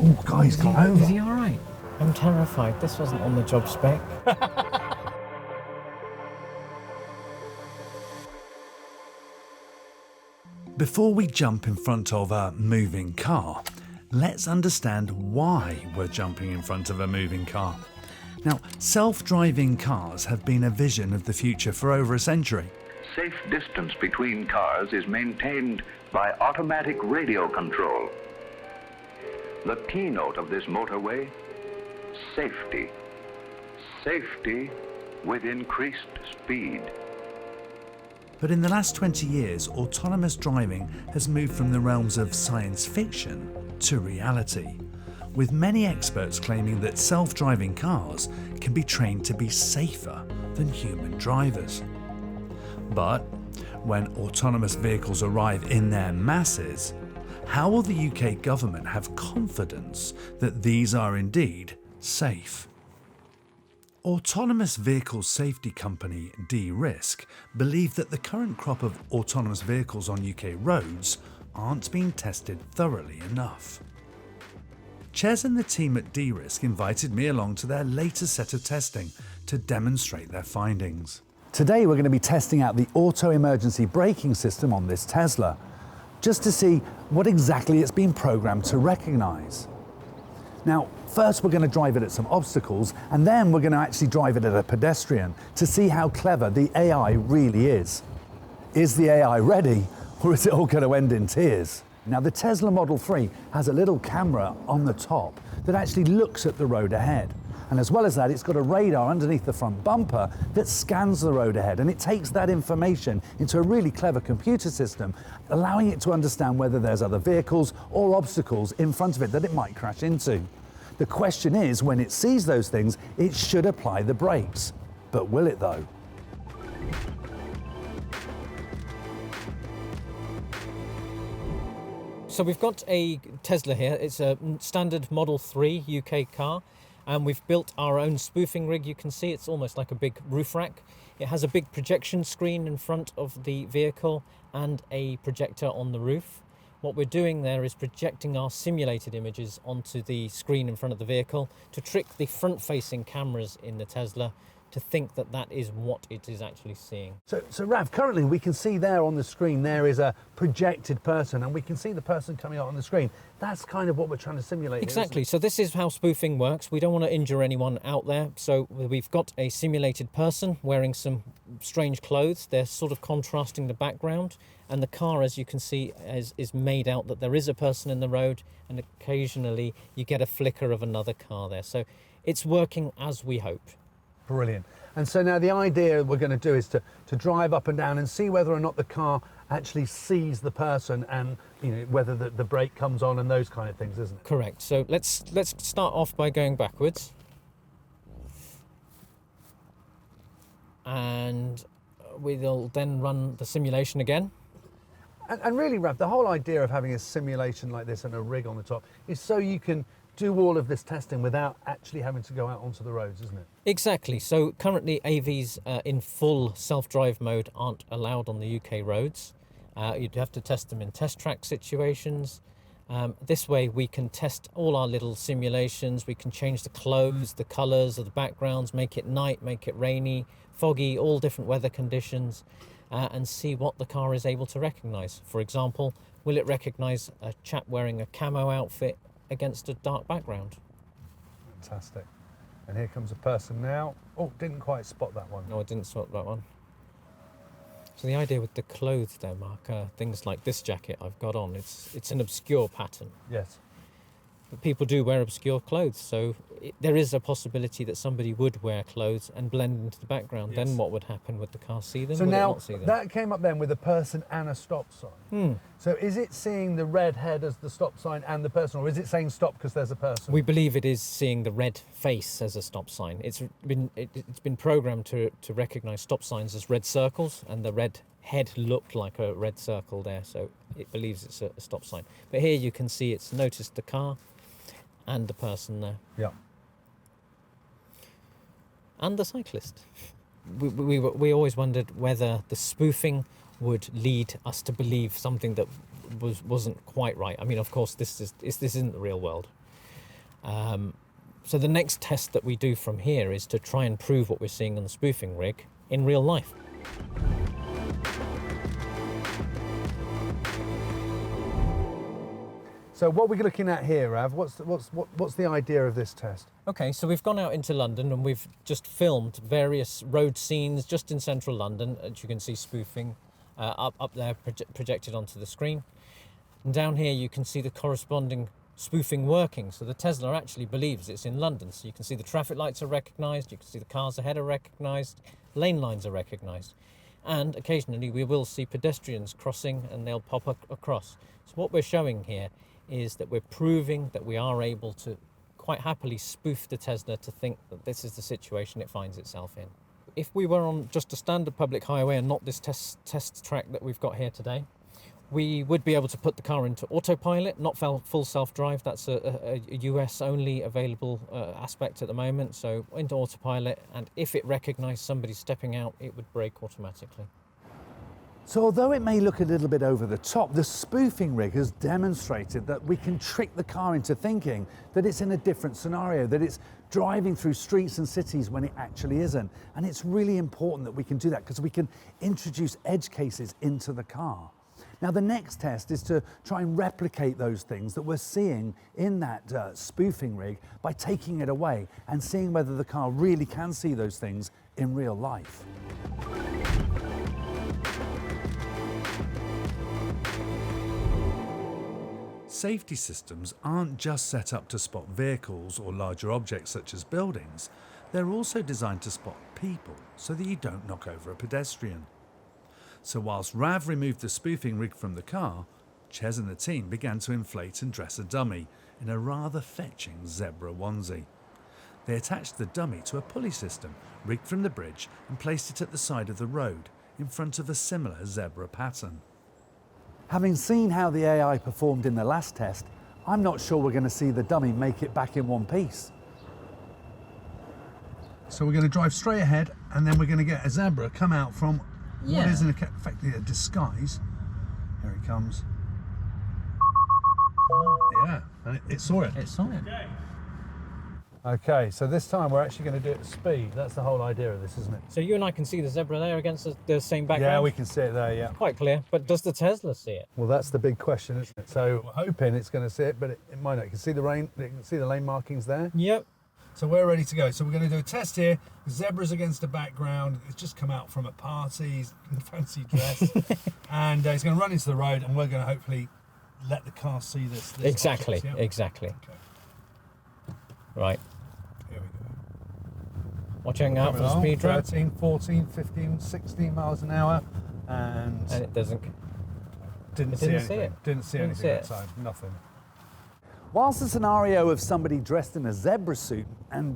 Oh, guy's gone over. Is he all right? I'm terrified. This wasn't on the job spec. Before we jump in front of a moving car, let's understand why we're jumping in front of a moving car. Now, self-driving cars have been a vision of the future for over a century. Safe distance between cars is maintained by automatic radio control. The keynote of this motorway, safety. Safety with increased speed. But in the last 20 years, autonomous driving has moved from the realms of science fiction to reality, with many experts claiming that self-driving cars can be trained to be safer than human drivers. But when autonomous vehicles arrive in their masses, how will the UK government have confidence that these are indeed safe? Autonomous vehicle safety company dRisk believe that the current crop of autonomous vehicles on UK roads aren't being tested thoroughly enough. Ches and the team at dRisk invited me along to their latest set of testing to demonstrate their findings. Today we're going to be testing out the auto emergency braking system on this Tesla, just to see what exactly it's been programmed to recognise. Now, first we're going to drive it at some obstacles, and then we're going to actually drive it at a pedestrian to see how clever the AI really is. Is the AI ready, or is it all going to end in tears? Now, the Tesla Model 3 has a little camera on the top that actually looks at the road ahead. And as well as that, it's got a radar underneath the front bumper that scans the road ahead, and it takes that information into a really clever computer system, allowing it to understand whether there's other vehicles or obstacles in front of it that it might crash into. The question is, when it sees those things, it should apply the brakes. But will it though? So we've got a Tesla here. It's a standard Model 3 UK car. And we've built our own spoofing rig. You can see it's almost like a big roof rack. It has a big projection screen in front of the vehicle and a projector on the roof. What we're doing there is projecting our simulated images onto the screen in front of the vehicle to trick the front-facing cameras in the Tesla to think that that is what it is actually seeing. So Rav, currently we can see there on the screen there is a projected person, and we can see the person coming out on the screen. That's kind of what we're trying to simulate. Exactly. Here, so this is how spoofing works. We don't want to injure anyone out there. So we've got a simulated person wearing some strange clothes. They're sort of contrasting the background. And the car, as you can see, is made out that there is a person in the road, and occasionally you get a flicker of another car there. So it's working as we hoped. Brilliant. And so now the idea we're going to do is to drive up and down and see whether or not the car actually sees the person, and whether the brake comes on and those kind of things, isn't it? Correct. So let's start off by going backwards. And we'll then run the simulation again. And really, Rav, the whole idea of having a simulation like this and a rig on the top is so you can do all of this testing without actually having to go out onto the roads, isn't it? Exactly. So currently AVs in full self-drive mode aren't allowed on the UK roads. You'd have to test them in test track situations. This way we can test all our little simulations. We can change the clothes, the colours of the backgrounds, make it night, make it rainy, foggy, all different weather conditions, and see what the car is able to recognise. For example, will it recognise a chap wearing a camo outfit against a dark background? Fantastic. And here comes a person now. Oh, didn't quite spot that one. No, I didn't spot that one. So the idea with the clothes there, Mark, things like this jacket I've got on, it's an obscure pattern. Yes. But people do wear obscure clothes, so there is a possibility that somebody would wear clothes and blend into the background. Yes. Then what would happen? Would the car see them? So would it now not see them? that came up then with a person and a stop sign. So is it seeing the red head as the stop sign and the person, or is it saying stop because there's a person? We believe it is seeing the red face as a stop sign. It's been programmed to recognise stop signs as red circles, and the red head looked like a red circle there, so it believes it's a stop sign. But here you can see it's noticed the car and the person there. Yeah. And the cyclist. We always wondered whether the spoofing would lead us to believe something that wasn't quite right. I mean, of course, this isn't the real world. So the next test that we do from here is to try and prove what we're seeing on the spoofing rig in real life. So what we're looking at here, Rav, what's the idea of this test? Okay, so we've gone out into London and we've just filmed various road scenes just in central London, as you can see spoofing up there projected onto the screen. And down here you can see the corresponding spoofing working. So the Tesla actually believes it's in London. So you can see the traffic lights are recognised, you can see the cars ahead are recognised, lane lines are recognised. And occasionally we will see pedestrians crossing and they'll pop across. So what we're showing here is that we're proving that we are able to quite happily spoof the Tesla to think that this is the situation it finds itself in. If we were on just a standard public highway and not this test track that we've got here today, we would be able to put the car into autopilot, not full self-drive. That's a US only available aspect at the moment. So into autopilot, and if it recognised somebody stepping out, it would brake automatically. So although it may look a little bit over the top, the spoofing rig has demonstrated that we can trick the car into thinking that it's in a different scenario, that it's driving through streets and cities when it actually isn't. And it's really important that we can do that because we can introduce edge cases into the car. Now the next test is to try and replicate those things that we're seeing in that spoofing rig by taking it away and seeing whether the car really can see those things in real life. Safety systems aren't just set up to spot vehicles or larger objects such as buildings, they're also designed to spot people so that you don't knock over a pedestrian. So whilst Rav removed the spoofing rig from the car, Ches and the team began to inflate and dress a dummy in a rather fetching zebra onesie. They attached the dummy to a pulley system rigged from the bridge and placed it at the side of the road in front of a similar zebra pattern. Having seen how the AI performed in the last test, I'm not sure we're going to see the dummy make it back in one piece. So we're going to drive straight ahead and then we're going to get a zebra come out from what is effectively a disguise. Here it comes. Yeah, and it saw it. It saw it. Okay, so this time we're actually going to do it at speed. That's the whole idea of this, isn't it? So you and I can see the zebra there against the same background? Yeah, we can see it there, yeah. Quite clear, but does the Tesla see it? Well, that's the big question, isn't it? So we're hoping it's going to see it, but it might not. You can see the lane markings there. Yep. So we're ready to go. So we're going to do a test here. The zebra's against a background. It's just come out from a party. He's in fancy dress. And he's going to run into the road and we're going to hopefully let the car see this Exactly, object, yeah? exactly. Okay. Right. Here we go. Watching out for the speed trap. 13, 14, 15, 16 miles an hour. And it doesn't. didn't see anything. Didn't see anything outside. Nothing. Whilst the scenario of somebody dressed in a zebra suit and,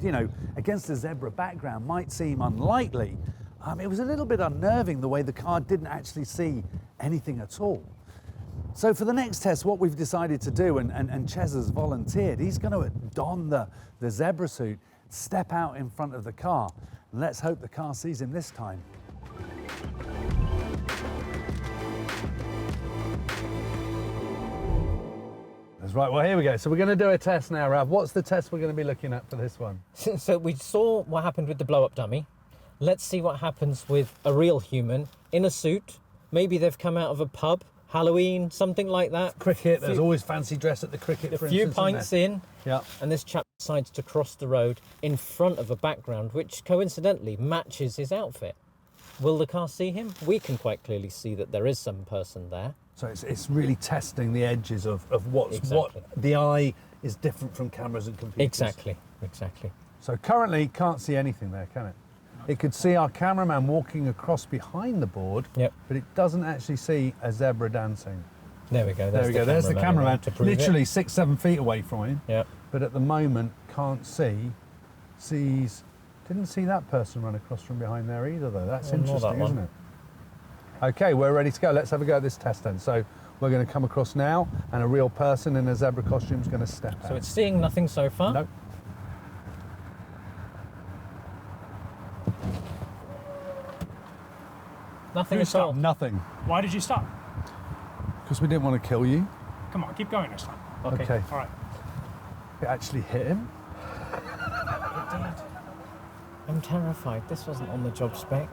against a zebra background might seem unlikely, it was a little bit unnerving the way the car didn't actually see anything at all. So for the next test, what we've decided to do, and Ches has volunteered, he's going to don the zebra suit, step out in front of the car, and let's hope the car sees him this time. That's right, well here we go. So we're going to do a test now, Rav. What's the test we're going to be looking at for this one? So we saw what happened with the blow-up dummy. Let's see what happens with a real human in a suit. Maybe they've come out of a pub, Halloween, something like that. Cricket, there's always fancy dress at the cricket, for instance. A few pints in, yeah. And this chap decides to cross the road in front of a background which coincidentally matches his outfit. Will the car see him? We can quite clearly see that there is some person there. So it's really testing the edges of what the eye is different from cameras and computers. Exactly. So currently can't see anything there, can it? It could see our cameraman walking across behind the board, yep. But it doesn't actually see a zebra dancing. There we go. There's the cameraman, literally 6-7 feet away from him. Yep. But at the moment can't see. Didn't see that person run across from behind there either, though. That's interesting, isn't it? Okay, we're ready to go. Let's have a go at this test then. So we're going to come across now, and a real person in a zebra costume is going to step out. So it's seeing nothing so far? Nope. Nothing at all? Nothing. Why did you stop? Because we didn't want to kill you. Come on, keep going this time. Okay. All right. It actually hit him. It did. I'm terrified. This wasn't on the job spec.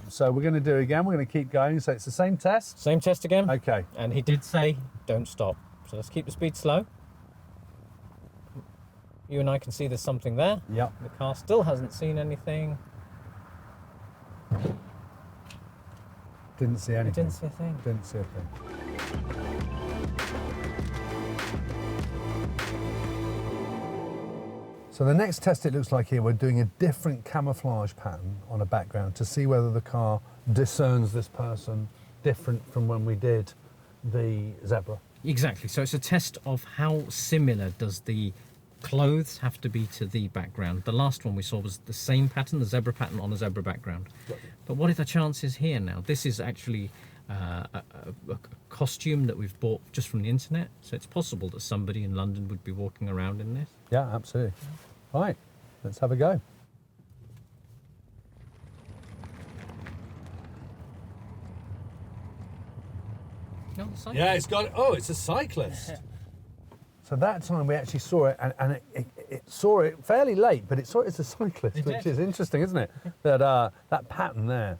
So we're going to do it again. We're going to keep going. So it's the same test? Same test again. Okay. And he did say, don't stop. So let's keep the speed slow. You and I can see there's something there. Yep. The car still hasn't seen anything. Didn't see anything. It didn't see a thing. Didn't see a thing. So the next test, it looks like here, we're doing a different camouflage pattern on a background to see whether the car discerns this person different from when we did the zebra. Exactly. So it's a test of how similar does the clothes have to be to the background. The last one we saw was the same pattern, the zebra pattern on a zebra background. But what are the chances here now? This is actually a costume that we've bought just from the internet. So it's possible that somebody in London would be walking around in this. Yeah, absolutely. Right, let's have a go. No, Yeah, it's got, oh, it's a cyclist. So that time we actually saw it, and it saw it fairly late, but it saw it as a cyclist, It which did. is interesting, isn't it? That pattern there.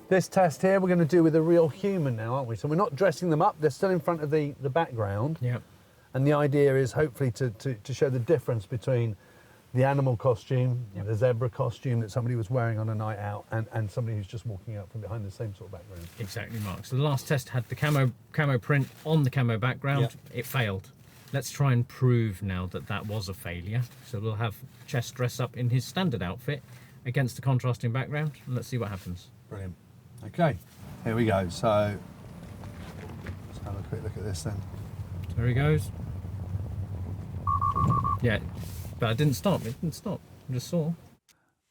This test here we're going to do with a real human now, aren't we? So we're not dressing them up, they're still in front of the background. Yeah. And the idea is hopefully to show the difference between the animal costume, the zebra costume that somebody was wearing on a night out, and somebody who's just walking out from behind the same sort of background. Exactly, Mark. So the last test had the camo print on the camo background. It failed. Let's try and prove now that that was a failure. So we'll have Chess dress up in his standard outfit against the contrasting background, and let's see what happens. Brilliant. Okay, here we go. So let's have a quick look at this then. There he goes. Yeah, but it didn't stop. It didn't stop. I just saw.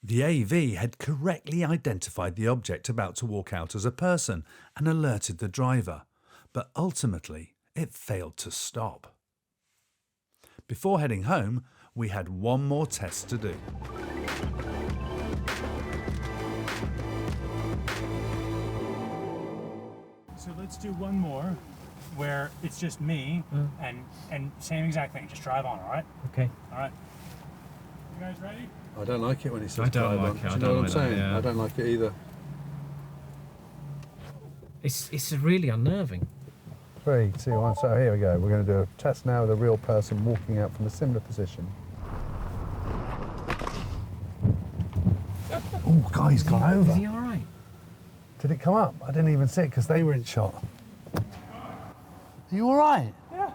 The AV had correctly identified the object about to walk out as a person and alerted the driver, but ultimately it failed to stop. Before heading home, we had one more test to do. So let's do one more where it's just me and same exact thing. Just drive on, all right? Okay. All right. You guys ready? I don't like it when it says I don't drive like on. it. Do I you know don't what I'm like that, saying? yeah. I don't like it either. It's really unnerving. 3, 2, 1. So here we go. We're going to do a test now with a real person walking out from a similar position. Oh, guy's gone over. Is he all right? Did it come up? I didn't even see it because they were in shot. Are you all right? Yeah.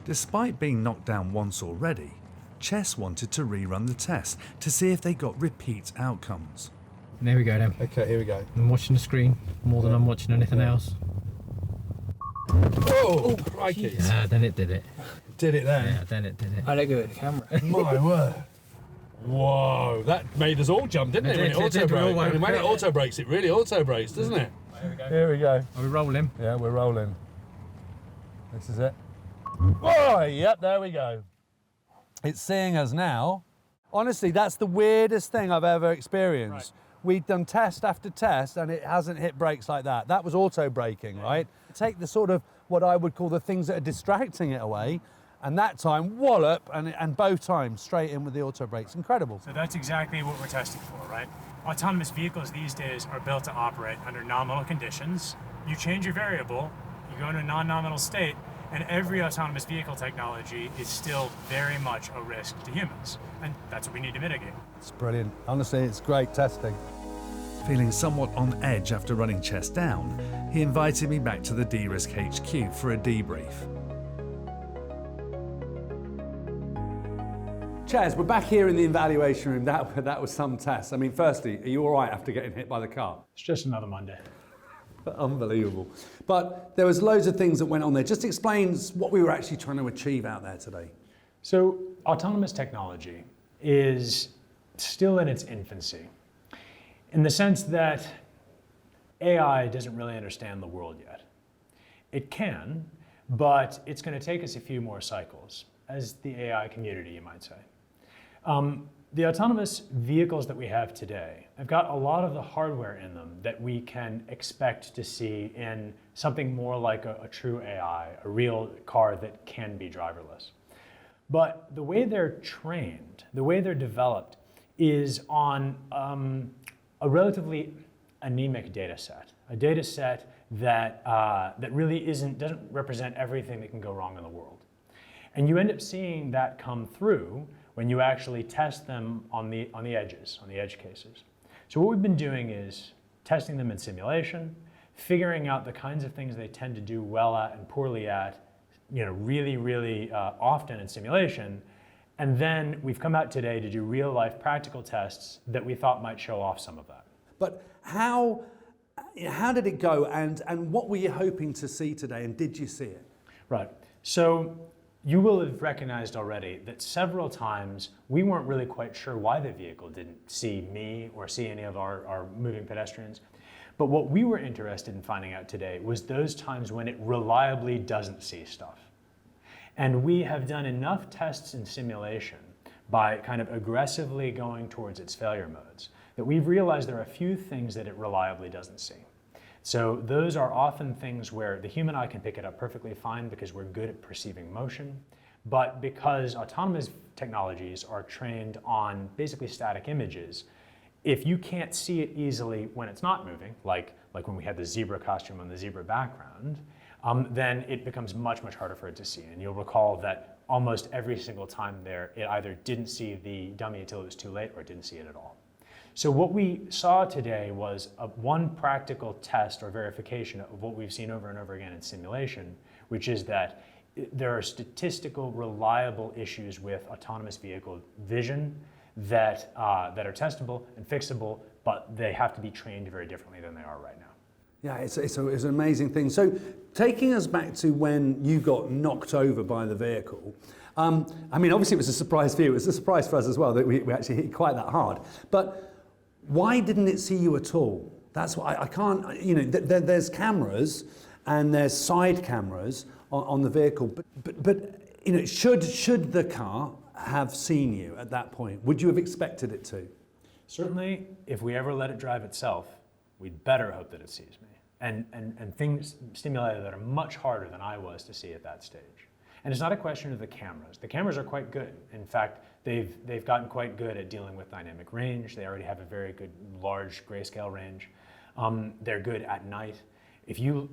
Despite being knocked down once already, Chess wanted to rerun the test to see if they got repeat outcomes. There we go then. Okay, here we go. I'm watching the screen more than I'm watching anything else. Oh, crikey. Yeah, then it did it. Did it then? Yeah, then it did it. I like it with the camera. My word. Whoa, that made us all jump, didn't it? It When it did, auto we all brakes. went When it crazy. auto brakes, it really auto brakes, doesn't it? There we go. Here we go. Are we rolling? Yeah, we're rolling. This is it. Oh, yep, there we go. It's seeing us now. Honestly, that's the weirdest thing I've ever experienced. We've done test after test and it hasn't hit brakes like that. That was auto braking, right? Take the sort of what I would call the things that are distracting it away, and that time wallop, and both times straight in with the auto brakes. Incredible. So that's exactly what we're testing for, right? Autonomous vehicles these days are built to operate under nominal conditions. You change your variable, you go into a non-nominal state, and every autonomous vehicle technology is still very much a risk to humans. And that's what we need to mitigate. It's brilliant. Honestly, it's great testing. Feeling somewhat on edge after running Chess down, he invited me back to the dRisk HQ for a debrief. Chaz, we're back here in the evaluation room. That was some test. I mean, firstly, are you all right after getting hit by the car? It's just another Monday. Unbelievable. But there was loads of things that went on there. Just explains what we were actually trying to achieve out there today. So autonomous technology is still in its infancy, in the sense that AI doesn't really understand the world yet. It can, but it's going to take us a few more cycles, as the AI community, you might say. The autonomous vehicles that we have today have got a lot of the hardware in them that we can expect to see in something more like a true AI, a real car that can be driverless. But the way they're trained, the way they're developed, is on a relatively anemic data set, a data set that really doesn't represent everything that can go wrong in the world. And you end up seeing that come through when you actually test them on the edges, on the edge cases. So what we've been doing is testing them in simulation, figuring out the kinds of things they tend to do well at and poorly at, really often in simulation. And then we've come out today to do real life practical tests that we thought might show off some of that. But how did it go, and what were you hoping to see today, and did you see it? Right. So you will have recognized already that several times we weren't really quite sure why the vehicle didn't see me or see any of our moving pedestrians. But what we were interested in finding out today was those times when it reliably doesn't see stuff. And we have done enough tests in simulation by kind of aggressively going towards its failure modes that we've realized there are a few things that it reliably doesn't see. So those are often things where the human eye can pick it up perfectly fine because we're good at perceiving motion, but because autonomous technologies are trained on basically static images, if you can't see it easily when it's not moving, like when we had the zebra costume on the zebra background, then it becomes much, much harder for it to see. And you'll recall that almost every single time there, it either didn't see the dummy until it was too late or it didn't see it at all. So what we saw today was one practical test or verification of what we've seen over and over again in simulation, which is that there are statistical reliable issues with autonomous vehicle vision that are testable and fixable, but they have to be trained very differently than they are right now. Yeah, it's an amazing thing. So taking us back to when you got knocked over by the vehicle, obviously it was a surprise for you. It was a surprise for us as well that we actually hit quite that hard. But why didn't it see you at all? That's what I can't, there's cameras and there's side cameras on the vehicle, but should the car have seen you at that point? Would you have expected it to? Certainly, if we ever let it drive itself, we'd better hope that it sees me. And things stimulated that are much harder than I was to see at that stage. And it's not a question of the cameras. The cameras are quite good. In fact, they've gotten quite good at dealing with dynamic range. They already have a very good large grayscale range. They're good at night. If you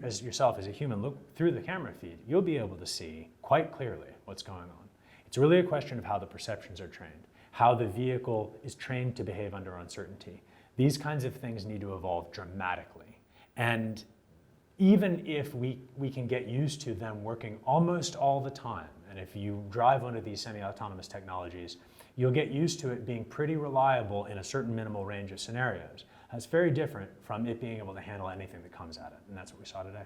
as yourself as a human look through the camera feed, you'll be able to see quite clearly what's going on. It's really a question of how the perceptions are trained, how the vehicle is trained to behave under uncertainty. These kinds of things need to evolve dramatically. And even if we can get used to them working almost all the time, and if you drive one of these semi-autonomous technologies, you'll get used to it being pretty reliable in a certain minimal range of scenarios. That's very different from it being able to handle anything that comes at it, and that's what we saw today.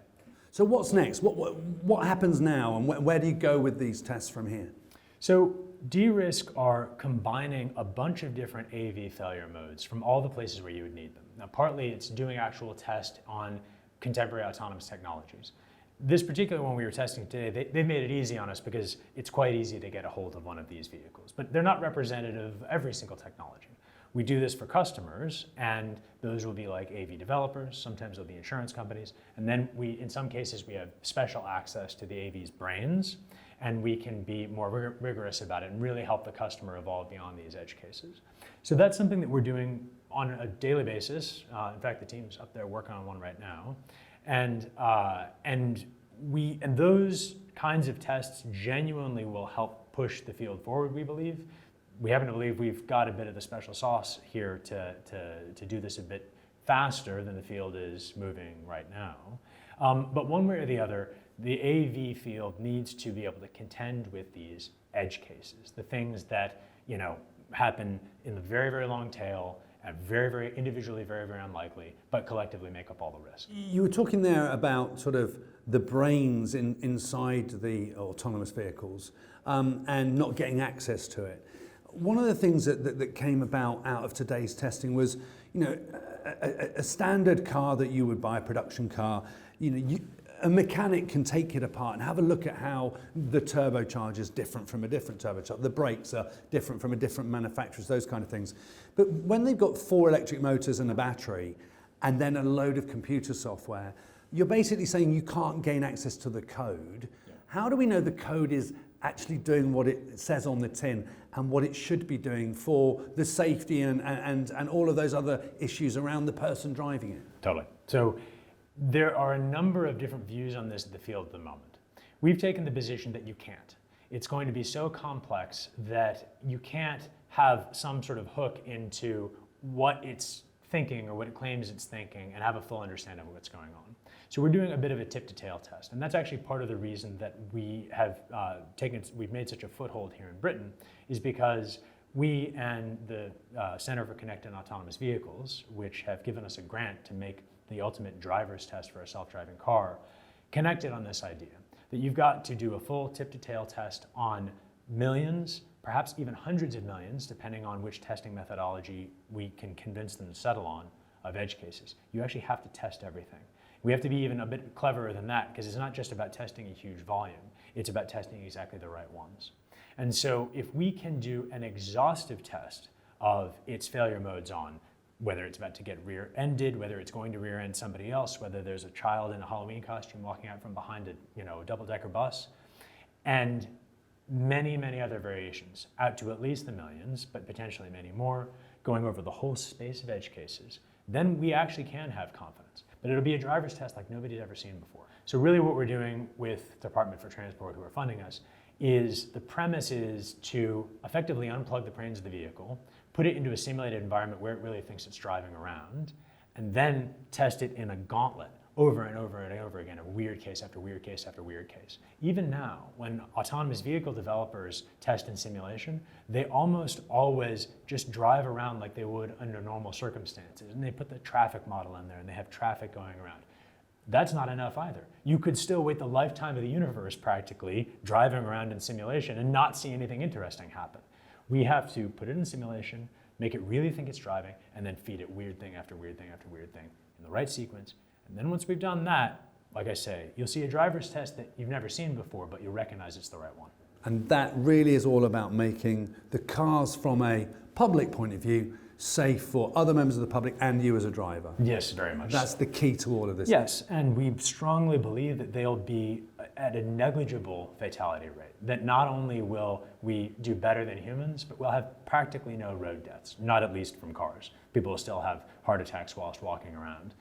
So what's next? What happens now, and where do you go with these tests from here? So dRisk are combining a bunch of different AV failure modes from all the places where you would need them. Now, partly it's doing actual tests on contemporary autonomous technologies. This particular one we were testing today, they made it easy on us because it's quite easy to get a hold of one of these vehicles, but they're not representative of every single technology. We do this for customers, and those will be like AV developers, sometimes they'll be insurance companies, and then in some cases, we have special access to the AV's brains, and we can be more rigorous about it and really help the customer evolve beyond these edge cases. So that's something that we're doing on a daily basis. In fact, the team's up there working on one right now. And those kinds of tests genuinely will help push the field forward, we believe. We happen to believe we've got a bit of the special sauce here to do this a bit faster than the field is moving right now. But one way or the other, the AV field needs to be able to contend with these edge cases, the things that happen in the very, very long tail, and very, very individually, very, very unlikely, but collectively make up all the risk. You were talking there about sort of the brains inside the autonomous vehicles and not getting access to it. One of the things that came out of today's testing was, a standard car that you would buy, a production car, a mechanic can take it apart and have a look at how the turbocharger is different from a different turbocharger, the brakes are different from a different manufacturers, those kind of things. But when they've got 4 electric motors and a battery, and then a load of computer software, you're basically saying you can't gain access to the code. Yeah. How do we know the code is actually doing what it says on the tin and what it should be doing for the safety and all of those other issues around the person driving it? Totally. So there are a number of different views on this in the field at the moment. We've taken the position that you can't. It's going to be so complex that you can't have some sort of hook into what it's thinking or what it claims it's thinking and have a full understanding of what's going on. So we're doing a bit of a tip-to-tail test, and that's actually part of the reason that we have we've made such a foothold here in Britain, is because we and the Center for Connected and Autonomous Vehicles, which have given us a grant to make the ultimate driver's test for a self-driving car, connected on this idea that you've got to do a full tip-to-tail test on millions, perhaps even hundreds of millions, depending on which testing methodology we can convince them to settle on, of edge cases. You actually have to test everything. We have to be even a bit cleverer than that, because it's not just about testing a huge volume, it's about testing exactly the right ones. And so if we can do an exhaustive test of its failure modes on whether it's about to get rear-ended, whether it's going to rear-end somebody else, whether there's a child in a Halloween costume walking out from behind a double-decker bus, and many, many other variations, out to at least the millions, but potentially many more, going over the whole space of edge cases, then we actually can have confidence. But it'll be a driver's test like nobody's ever seen before. So really what we're doing with Department for Transport, who are funding us, is the premise is to effectively unplug the brains of the vehicle, put it into a simulated environment where it really thinks it's driving around, and then test it in a gauntlet over and over and over again, of weird case after weird case after weird case. Even now, when autonomous vehicle developers test in simulation, they almost always just drive around like they would under normal circumstances, and they put the traffic model in there and they have traffic going around. That's not enough either. You could still wait the lifetime of the universe practically driving around in simulation and not see anything interesting happen. We have to put it in simulation, make it really think it's driving, and then feed it weird thing after weird thing after weird thing in the right sequence. And then once we've done that, like I say, you'll see a driver's test that you've never seen before, but you'll recognize it's the right one. And that really is all about making the cars, from a public point of view, safe for other members of the public and you as a driver. Yes, very much. That's the key to all of this. Yes, and we strongly believe that they'll be at a negligible fatality rate. That not only will we do better than humans, but we'll have practically no road deaths, not at least from cars. People will still have heart attacks whilst walking around.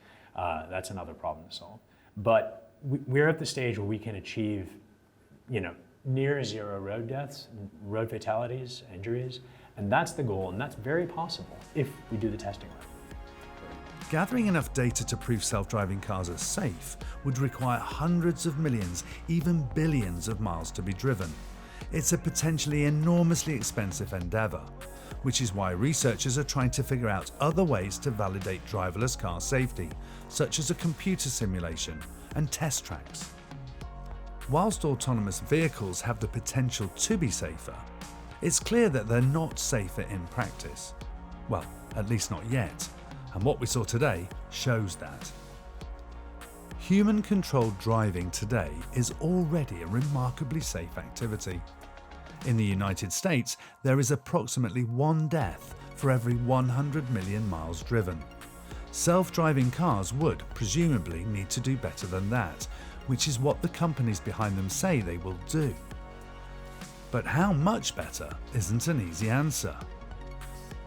That's another problem to solve. But we're at the stage where we can achieve, near zero road deaths, road fatalities, injuries, and that's the goal, and that's very possible if we do the testing right. Gathering enough data to prove self-driving cars are safe would require hundreds of millions, even billions of miles to be driven. It's a potentially enormously expensive endeavour, which is why researchers are trying to figure out other ways to validate driverless car safety, such as a computer simulation and test tracks. Whilst autonomous vehicles have the potential to be safer, it's clear that they're not safer in practice. Well, at least not yet, and what we saw today shows that. Human-controlled driving today is already a remarkably safe activity. In the United States, there is approximately 1 death for every 100 million miles driven. Self-driving cars would, presumably, need to do better than that, which is what the companies behind them say they will do. But how much better isn't an easy answer.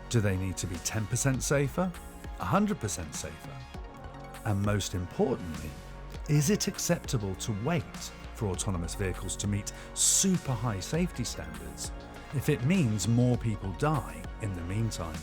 Do they need to be 10% safer? 100% safer? And most importantly, is it acceptable to wait for autonomous vehicles to meet super high safety standards if it means more people die in the meantime?